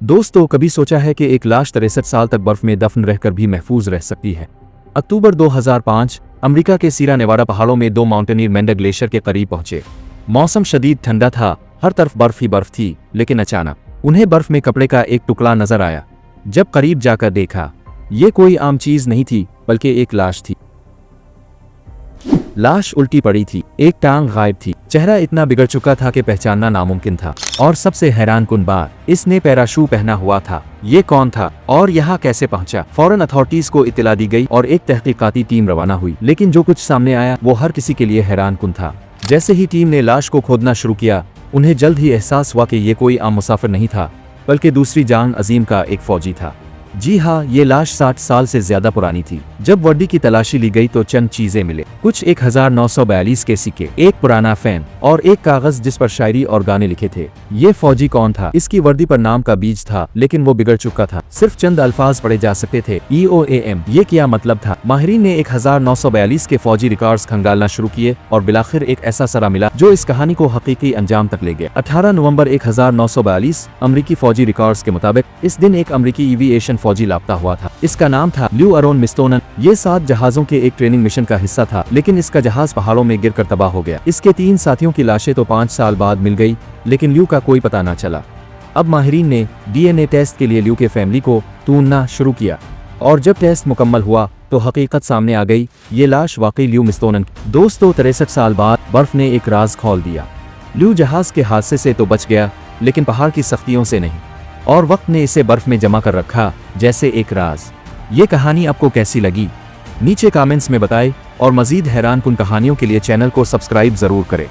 दोस्तों, कभी सोचा है कि एक लाश 63 साल तक बर्फ में दफन रहकर भी महफूज रह सकती है? अक्टूबर 2005 अमेरिका के सीरा नेवाडा पहाड़ों में दो माउंटेनियर मेंडर ग्लेशियर के करीब पहुंचे। मौसम शदीद ठंडा था, हर तरफ बर्फ ही बर्फ थी, लेकिन अचानक उन्हें बर्फ में कपड़े का एक टुकड़ा नजर आया। जब करीब जाकर देखा, ये कोई आम चीज नहीं थी, बल्कि एक लाश थी। लाश उल्टी पड़ी थी, एक टांग गायब थी, चेहरा इतना बिगड़ चुका था कि पहचानना नामुमकिन था। और सबसे हैरानकुन बात, इसने पैराशूट पहना हुआ था। ये कौन था और यहाँ कैसे पहुंचा? फौरन अथॉरिटीज को इत्तला दी गई और एक तहकीकाती टीम रवाना हुई, लेकिन जो कुछ सामने आया वो हर किसी के लिए हैरानकुन था। जैसे ही टीम ने लाश को खोदना शुरू किया, उन्हें जल्द ही एहसास हुआ कि ये कोई आम मुसाफिर नहीं था, बल्कि दूसरी जान अजीम का एक फौजी था। जी हाँ, ये लाश 60 साल से ज्यादा पुरानी थी। जब वर्दी की तलाशी ली गई तो चंद चीजें मिले। कुछ 1942 के सिक्के, एक पुराना फैन और एक कागज जिस पर शायरी और गाने लिखे थे। ये फौजी कौन था? इसकी वर्दी पर नाम का बीज था, लेकिन वो बिगड़ चुका था। सिर्फ चंद अल्फाज पढ़े जा सकते थे, EOAM। ये क्या मतलब था? माहिरीन ने 1942 के फौजी रिकॉर्ड्स खंगालना शुरू किए और बिलाखिर एक ऐसा सरा मिला जो इस कहानी को हकीकी अंजाम तक ले गया। 18 नवंबर 1942 अमरीकी फौजी रिकॉर्ड्स के मुताबिक इस दिन एक अमरीकी एविएशन फौजी लापता हुआ था। इसका नाम था ल्यू अरोन मिस्टोनन। ये 7 जहाजों के एक ट्रेनिंग मिशन का हिस्सा था, लेकिन इसका जहाज पहाड़ों में गिरकर तबाह हो गया। इसके 3 साथियों की लाशें तो 5 साल बाद मिल गई, लेकिन ल्यू का कोई पता न चला। अब माहिरीन ने DNA टेस्ट के लिए ल्यू के फैमिली को ढूंढना शुरू किया, और जब टेस्ट मुकम्मल हुआ तो हकीकत सामने आ गई। ये लाश वाकई ल्यू मिस्टोनन। दोस्तों, 63 साल बाद बर्फ ने एक राज खोल दिया। ल्यू जहाज के हादसे से तो बच गया, लेकिन पहाड़ की सख्तियों से नहीं, और वक्त ने इसे बर्फ में जमा कर रखा जैसे एक राज। ये कहानी आपको कैसी लगी? नीचे कमेंट्स में बताएं, और मजीद हैरानकुन कहानियों के लिए चैनल को सब्सक्राइब जरूर करें।